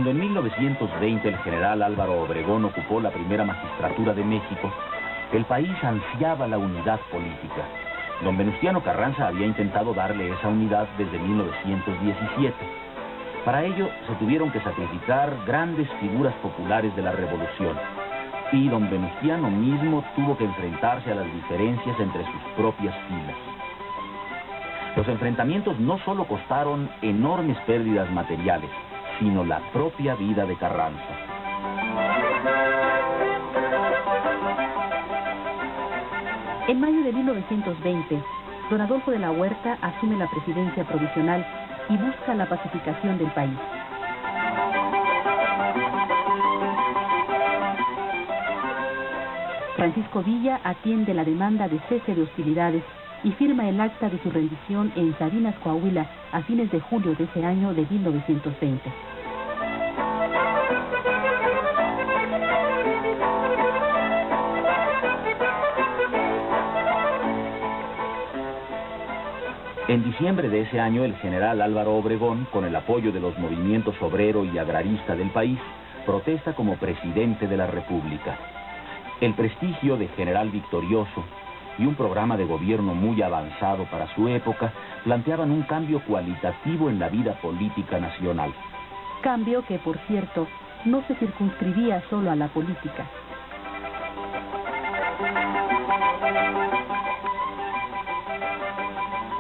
Cuando en 1920 el general Álvaro Obregón ocupó la primera magistratura de México, el país ansiaba la unidad política. Don Venustiano Carranza había intentado darle esa unidad desde 1917. Para ello se tuvieron que sacrificar grandes figuras populares de la revolución. Y don Venustiano mismo tuvo que enfrentarse a las diferencias entre sus propias filas. Los enfrentamientos no solo costaron enormes pérdidas materiales, sino la propia vida de Carranza. En mayo de 1920, don Adolfo de la Huerta asume la presidencia provisional y busca la pacificación del país. Francisco Villa atiende la demanda de cese de hostilidades y firma el acta de su rendición en Sabinas, Coahuila, a fines de julio de ese año de 1920. En diciembre de ese año, el general Álvaro Obregón, con el apoyo de los movimientos obrero y agrarista del país, protesta como presidente de la República. El prestigio de general victorioso y un programa de gobierno muy avanzado para su época planteaban un cambio cualitativo en la vida política nacional. Cambio que, por cierto, no se circunscribía solo a la política.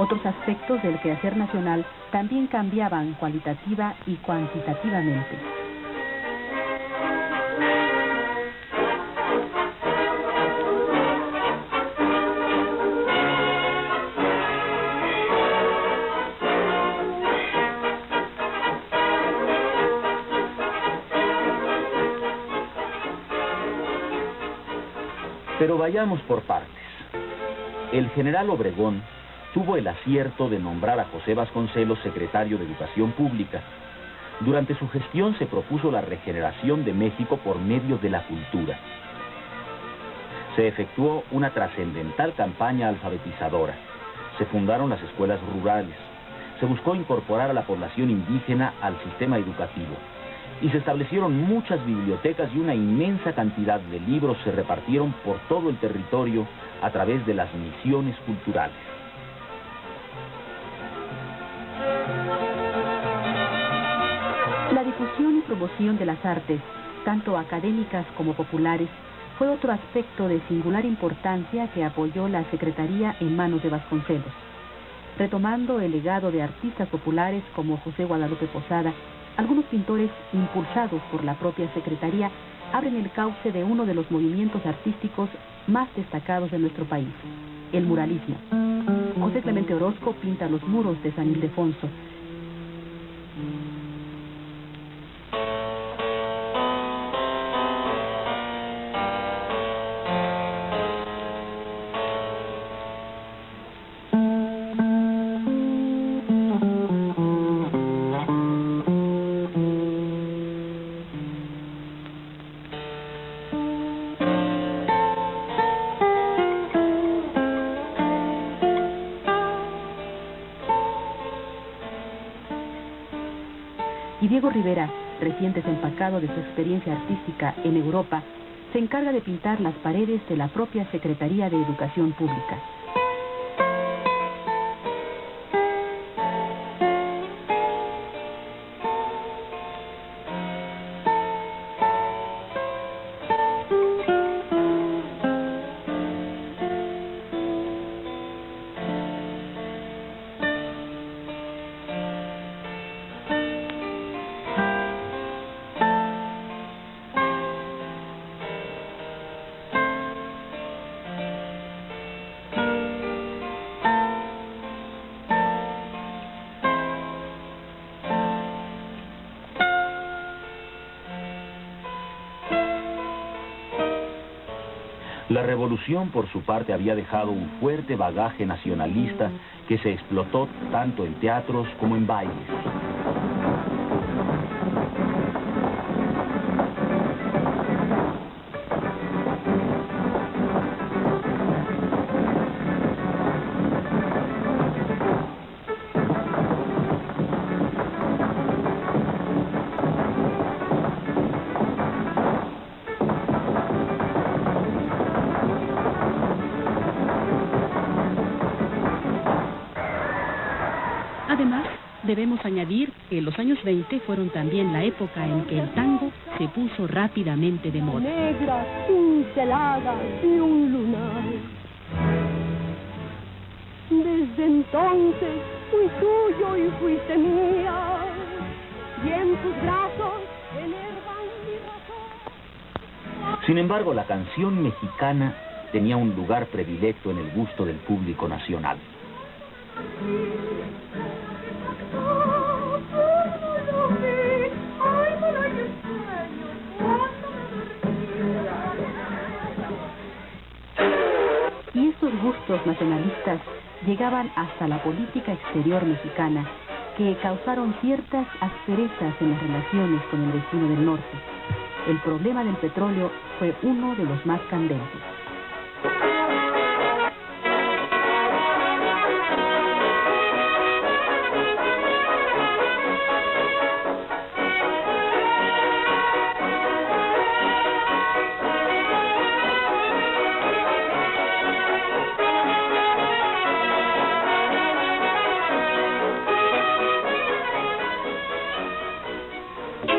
Otros aspectos del quehacer nacional también cambiaban cualitativa y cuantitativamente. Pero vayamos por partes. El general Obregón tuvo el acierto de nombrar a José Vasconcelos secretario de Educación Pública. Durante su gestión se propuso la regeneración de México por medio de la cultura. Se efectuó una trascendental campaña alfabetizadora. Se fundaron las escuelas rurales. Se buscó incorporar a la población indígena al sistema educativo. Y se establecieron muchas bibliotecas y una inmensa cantidad de libros se repartieron por todo el territorio a través de las misiones culturales. La difusión y promoción de las artes, tanto académicas como populares, fue otro aspecto de singular importancia que apoyó la Secretaría en manos de Vasconcelos. Retomando el legado de artistas populares como José Guadalupe Posada, algunos pintores, impulsados por la propia Secretaría, abren el cauce de uno de los movimientos artísticos más destacados de nuestro país, el muralismo. José Clemente Orozco pinta los muros de San Ildefonso. Y Diego Rivera, recién desempacado de su experiencia artística en Europa, se encarga de pintar las paredes de la propia Secretaría de Educación Pública. La revolución, por su parte, había dejado un fuerte bagaje nacionalista que se explotó tanto en teatros como en bailes. debemos añadir que los años 20 fueron también la época en que el tango se puso rápidamente de moda. Negra pincelada de un lunar. Desde entonces fui tuyo y fuiste mía, y en tus brazos enervan mi razón. Sin embargo, la canción mexicana tenía un lugar predilecto en el gusto del público nacional. Y estos gustos nacionalistas llegaban hasta la política exterior mexicana, que causaron ciertas asperezas en las relaciones con el vecino del norte. El problema del petróleo fue uno de los más candentes.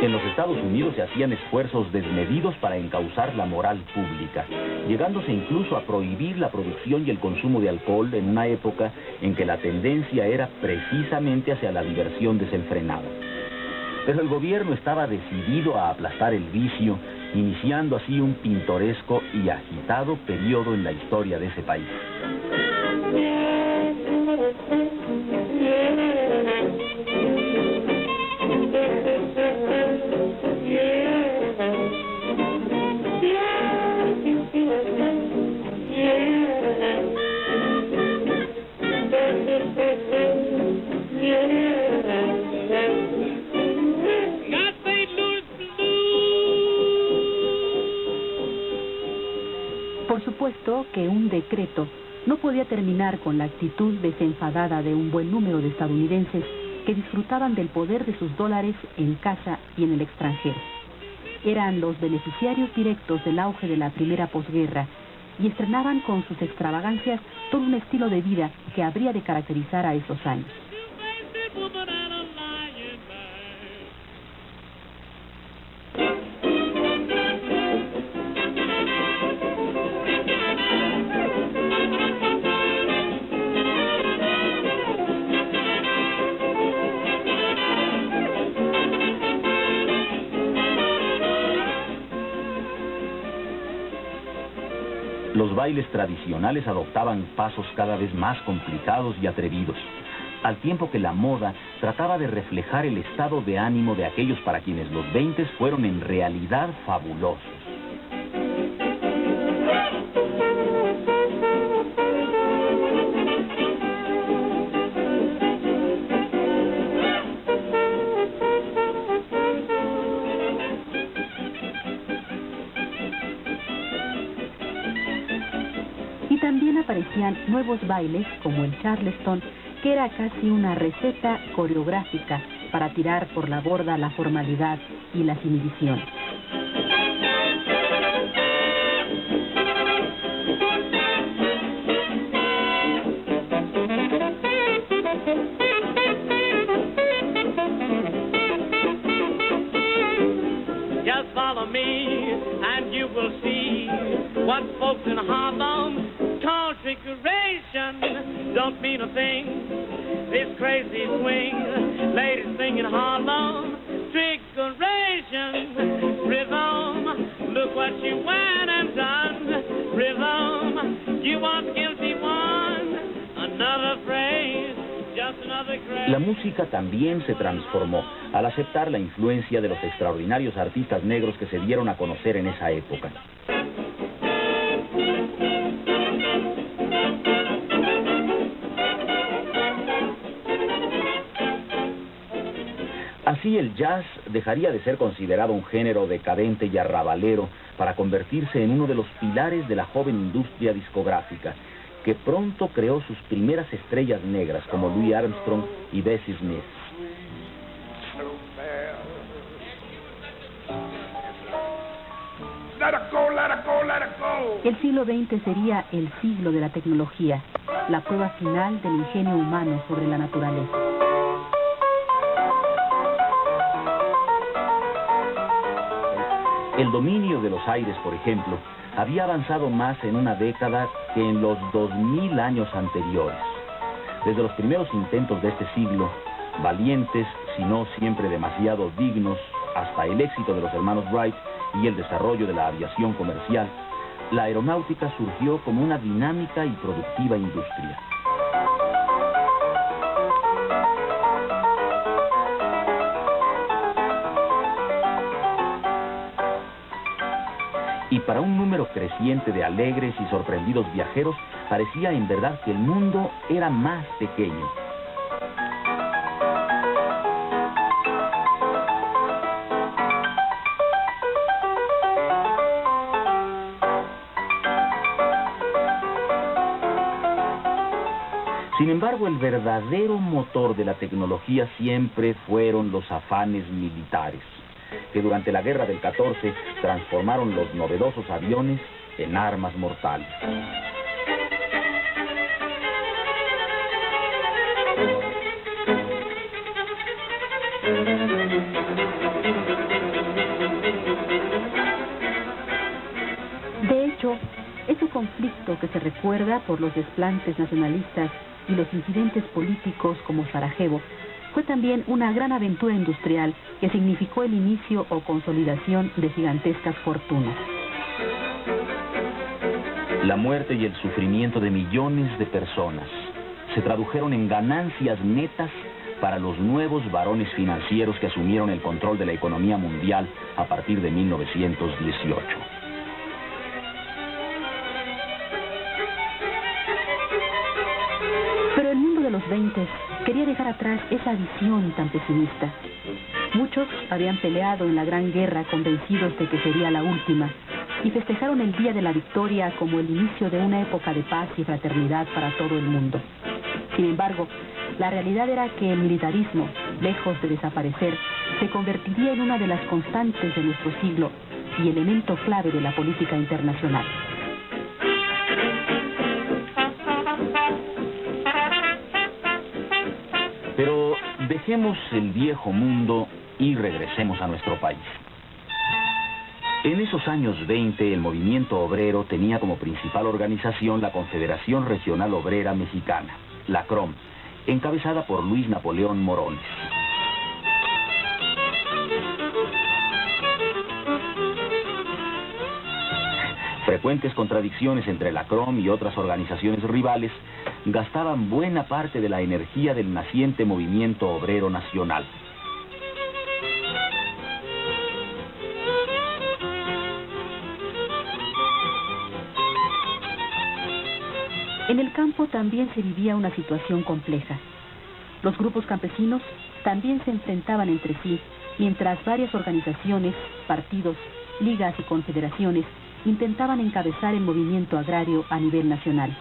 En los Estados Unidos se hacían esfuerzos desmedidos para encauzar la moral pública, llegándose incluso a prohibir la producción y el consumo de alcohol en una época en que la tendencia era precisamente hacia la diversión desenfrenada. Pero el gobierno estaba decidido a aplastar el vicio, iniciando así un pintoresco y agitado periodo en la historia de ese país. Por supuesto que un decreto no podía terminar con la actitud desenfadada de un buen número de estadounidenses que disfrutaban del poder de sus dólares en casa y en el extranjero. Eran los beneficiarios directos del auge de la primera posguerra y estrenaban con sus extravagancias todo un estilo de vida que habría de caracterizar a esos años. Los bailes tradicionales adoptaban pasos cada vez más complicados y atrevidos, al tiempo que la moda trataba de reflejar el estado de ánimo de aquellos para quienes los 20 fueron en realidad fabulosos. También aparecían nuevos bailes como el Charleston, que era casi una receta coreográfica para tirar por la borda la formalidad y las inhibiciones. Just follow me and you will see what folks in Harlem call trickeration. Don't mean a thing, this crazy swing. Ladies sing in Harlem, trickeration. Rhythm, look what you went and done. Rhythm, you was guilty one. Another phrase, just another craze. La música también se transformó al aceptar la influencia de los extraordinarios artistas negros que se dieron a conocer en esa época. Así el jazz dejaría de ser considerado un género decadente y arrabalero para convertirse en uno de los pilares de la joven industria discográfica, que pronto creó sus primeras estrellas negras como Louis Armstrong y Bessie Smith. El siglo XX sería el siglo de la tecnología, la prueba final del ingenio humano sobre la naturaleza. El dominio de los aires, por ejemplo, había avanzado más en una década que en los 2000 años anteriores. Desde los primeros intentos de este siglo, valientes, si no siempre demasiado dignos, hasta el éxito de los hermanos Wright y el desarrollo de la aviación comercial, la aeronáutica surgió como una dinámica y productiva industria. Y para un número creciente de alegres y sorprendidos viajeros, parecía en verdad que el mundo era más pequeño. Sin embargo, el verdadero motor de la tecnología siempre fueron los afanes militares, que durante la Guerra del 14 transformaron los novedosos aviones en armas mortales. De hecho, ese conflicto que se recuerda por los desplantes nacionalistas y los incidentes políticos como Sarajevo, fue también una gran aventura industrial que significó el inicio o consolidación de gigantescas fortunas. La muerte y el sufrimiento de millones de personas se tradujeron en ganancias netas para los nuevos varones financieros que asumieron el control de la economía mundial a partir de 1918. Pero el mundo de los 20 quería dejar atrás esa visión tan pesimista. Muchos habían peleado en la Gran Guerra convencidos de que sería la última y festejaron el día de la victoria como el inicio de una época de paz y fraternidad para todo el mundo. Sin embargo, la realidad era que el militarismo, lejos de desaparecer, se convertiría en una de las constantes de nuestro siglo y elemento clave de la política internacional. Pero dejemos el viejo mundo y regresemos a nuestro país. En esos años 20, el movimiento obrero tenía como principal organización la Confederación Regional Obrera Mexicana, la CROM, encabezada por Luis Napoleón Morones. Frecuentes contradicciones entre la CROM y otras organizaciones rivales gastaban buena parte de la energía del naciente movimiento obrero nacional. En el campo también se vivía una situación compleja. Los grupos campesinos también se enfrentaban entre sí, mientras varias organizaciones, partidos, ligas y confederaciones intentaban encabezar el movimiento agrario a nivel nacional.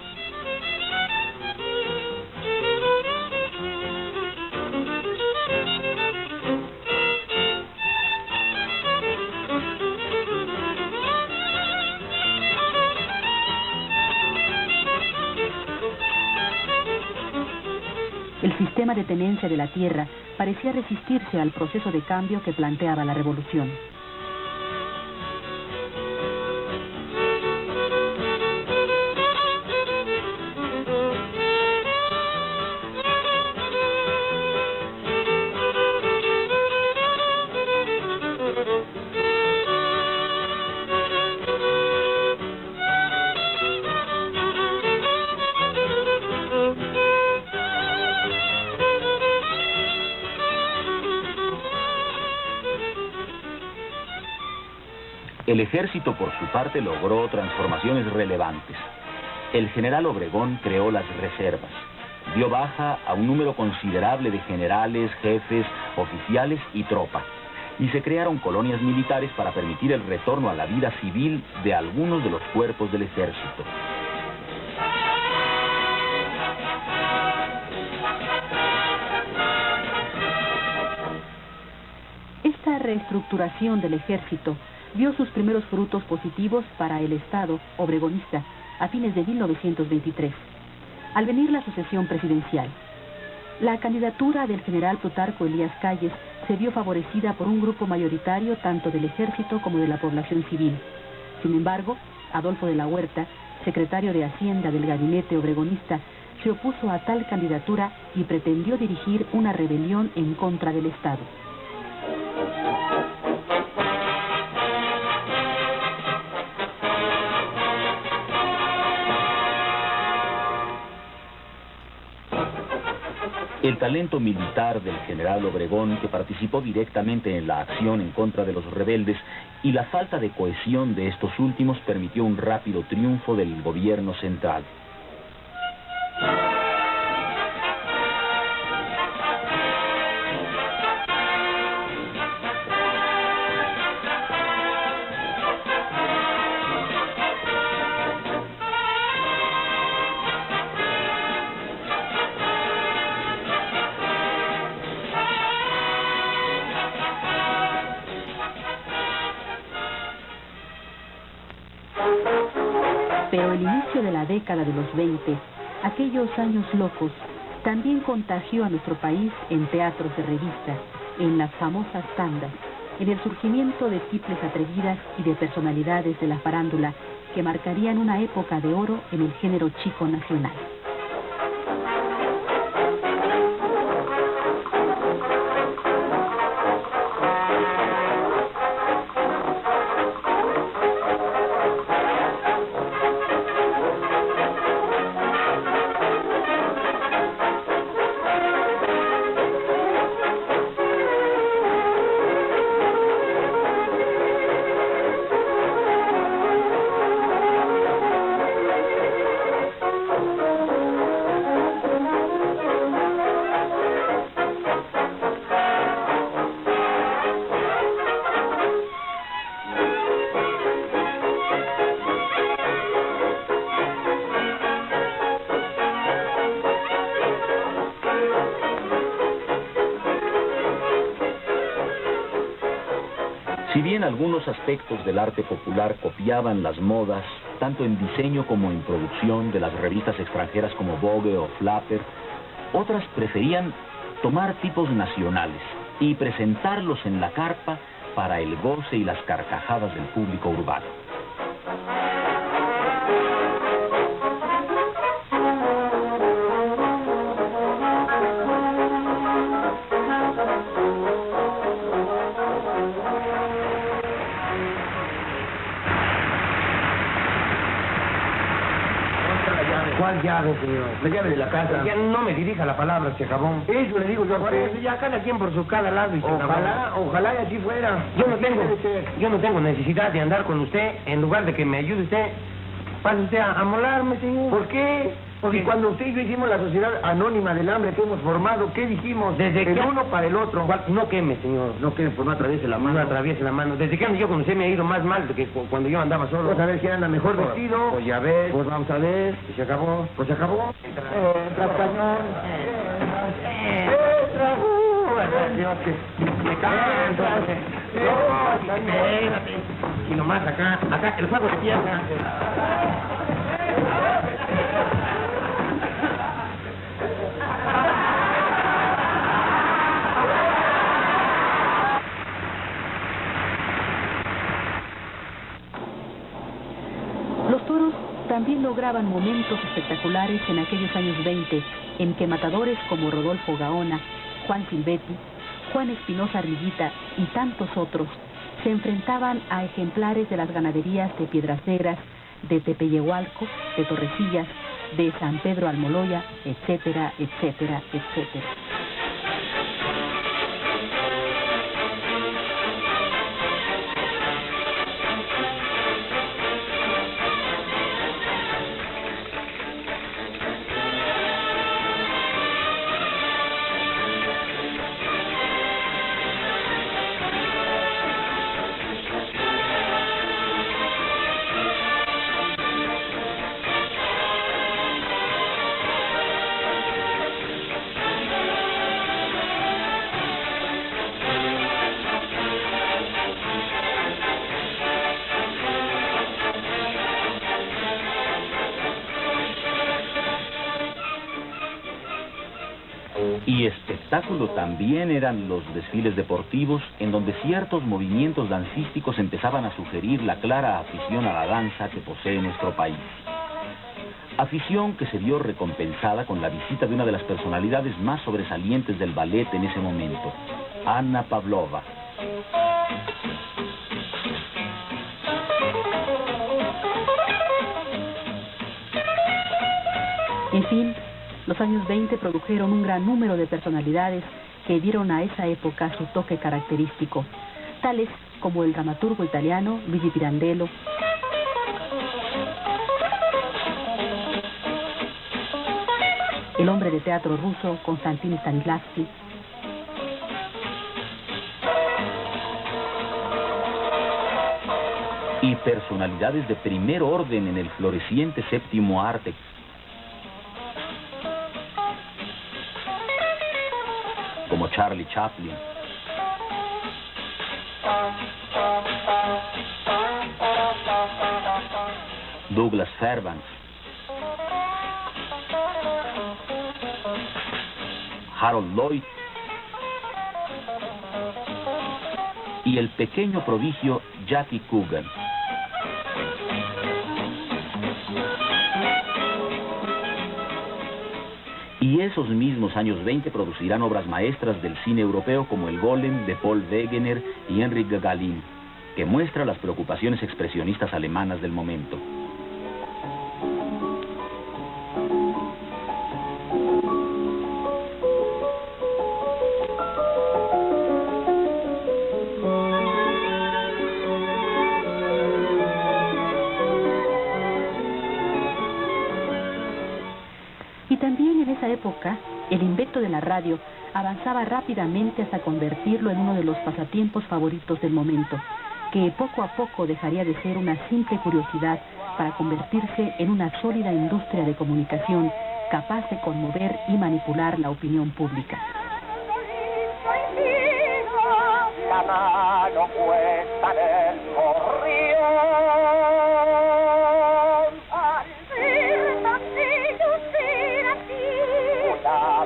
El sistema de tenencia de la tierra parecía resistirse al proceso de cambio que planteaba la revolución. El ejército, por su parte, logró transformaciones relevantes. El general Obregón creó las reservas, dio baja a un número considerable de generales, jefes, oficiales y tropa, y se crearon colonias militares para permitir el retorno a la vida civil de algunos de los cuerpos del ejército. Esta reestructuración del ejército vio sus primeros frutos positivos para el Estado obregonista a fines de 1923, al venir la sucesión presidencial. La candidatura del general Plutarco Elías Calles se vio favorecida por un grupo mayoritario tanto del ejército como de la población civil. Sin embargo, Adolfo de la Huerta, secretario de Hacienda del gabinete obregonista, se opuso a tal candidatura y pretendió dirigir una rebelión en contra del Estado. El talento militar del general Obregón, que participó directamente en la acción en contra de los rebeldes, y la falta de cohesión de estos últimos permitió un rápido triunfo del gobierno central. Pero el inicio de la década de los 20, aquellos años locos, también contagió a nuestro país en teatros de revista, en las famosas tandas, en el surgimiento de tiples atrevidas y de personalidades de la farándula que marcarían una época de oro en el género chico nacional. Si bien algunos aspectos del arte popular copiaban las modas, tanto en diseño como en producción de las revistas extranjeras como Vogue o Flapper, otras preferían tomar tipos nacionales y presentarlos en la carpa para el goce y las carcajadas del público urbano. ¿Cuál llave, señor? La llave de la casa. Ya no me dirija la palabra, se acabó. Eso le digo yo a usted. Ya cada quien por su cada lado y se acabó. Ojalá y así fuera. Yo no tengo necesidad de andar con usted. En lugar de que me ayude usted, pase usted a molarme, señor. ¿Por qué? Porque cuando usted y yo hicimos la sociedad anónima del hambre que hemos formado, ¿qué dijimos? Desde que uno para el otro. No queme, señor. No queme, pues no atraviese la mano. No atraviese la mano. Desde que ando yo con usted me ha ido más mal que cuando yo andaba solo. Pues a ver quién anda mejor vestido. Pues ya ves. Pues vamos a ver. Y se acabó. Pues se acabó. Entra, cañón. Entra. Me canso. Espérate. Y nomás acá, el fuego se pierde. Los toros también lograban momentos espectaculares en aquellos años 20, en que matadores como Rodolfo Gaona, Juan Silvetti, Juan Espinosa Rillita y tantos otros se enfrentaban a ejemplares de las ganaderías de Piedras Negras, de Tepeyehualco, de Torrecillas, de San Pedro Almoloya, etcétera, etcétera, etcétera. Y espectáculo también eran los desfiles deportivos, en donde ciertos movimientos dancísticos empezaban a sugerir la clara afición a la danza que posee nuestro país. Afición que se vio recompensada con la visita de una de las personalidades más sobresalientes del ballet en ese momento, Anna Pavlova. En fin, los años 20 produjeron un gran número de personalidades que dieron a esa época su toque característico, tales como el dramaturgo italiano Luigi Pirandello, el hombre de teatro ruso Konstantin Stanislavski, y personalidades de primer orden en el floreciente séptimo arte, como Charlie Chaplin, Douglas Fairbanks, Harold Lloyd y el pequeño prodigio Jackie Coogan. Y esos mismos años 20 producirán obras maestras del cine europeo como El Golem de Paul Wegener y Henrik Gagarin, que muestra las preocupaciones expresionistas alemanas del momento. Y también en esa época, el invento de la radio avanzaba rápidamente hasta convertirlo en uno de los pasatiempos favoritos del momento, que poco a poco dejaría de ser una simple curiosidad para convertirse en una sólida industria de comunicación capaz de conmover y manipular la opinión pública. La mano puesta en el corriente.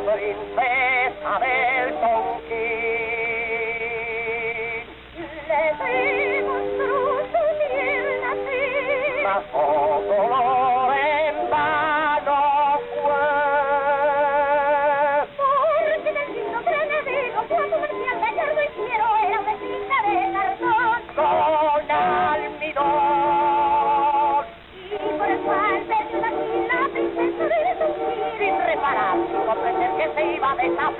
Princesa del Tonquín, le demostró su tierna fe, mas su dolor en vano fue. Porque del signo granadero, fue comercial gallardo y fiero, era una cinta de cartón con almidón, y por el cual perdió la princesa del Tonquín, sin reparar, sin comprender que se iba a deshacer.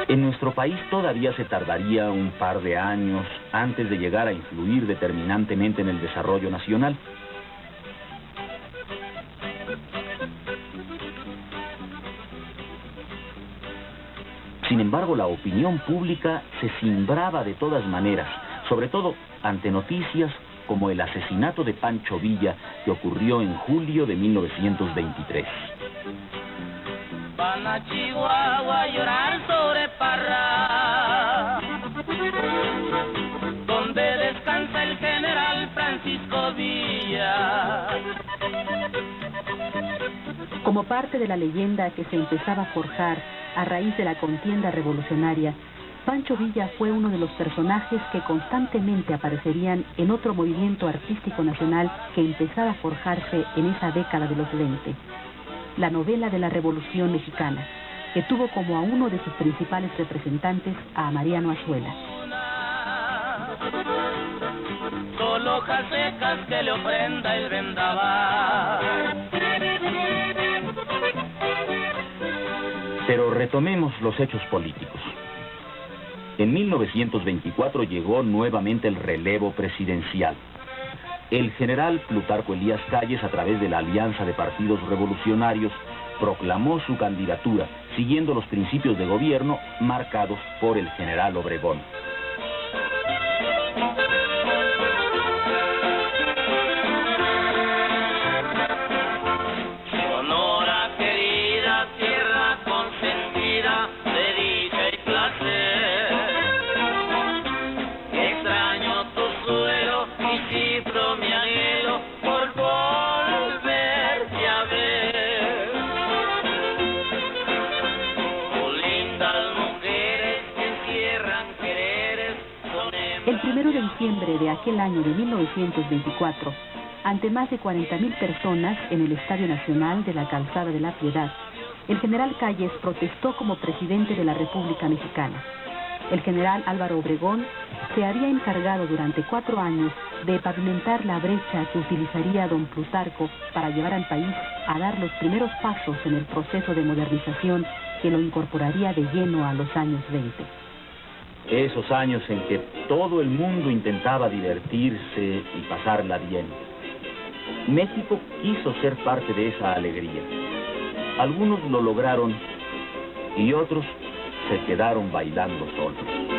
En nuestro país todavía se tardaría un par de años antes de llegar a influir determinantemente en el desarrollo nacional. Sin embargo, la opinión pública se cimbraba de todas maneras, sobre todo ante noticias como el asesinato de Pancho Villa, que ocurrió en julio de 1923. Van a Chihuahua a llorar sobre Parra, donde descansa el general Francisco Villa. Como parte de la leyenda que se empezaba a forjar a raíz de la contienda revolucionaria, Pancho Villa fue uno de los personajes que constantemente aparecerían en otro movimiento artístico nacional que empezaba a forjarse en esa década de los 20, la novela de la Revolución Mexicana, que tuvo como a uno de sus principales representantes a Mariano Azuela. Solo hojas secas que le ofrenda el vendaval. Pero retomemos los hechos políticos. En 1924 llegó nuevamente el relevo presidencial. El general Plutarco Elías Calles, a través de la Alianza de Partidos Revolucionarios, proclamó su candidatura, siguiendo los principios de gobierno marcados por el general Obregón. Sonora querida, tierra consentida de dicha y placer. Extraño tu suelo y diciembre de aquel año de 1924, ante más de 40,000 personas en el Estadio Nacional de la Calzada de la Piedad, el general Calles protestó como presidente de la República Mexicana. El general Álvaro Obregón se había encargado durante 4 años de pavimentar la brecha que utilizaría don Plutarco para llevar al país a dar los primeros pasos en el proceso de modernización que lo incorporaría de lleno a los años 20. Esos años en que todo el mundo intentaba divertirse y pasarla bien. México quiso ser parte de esa alegría. Algunos lo lograron y otros se quedaron bailando solos.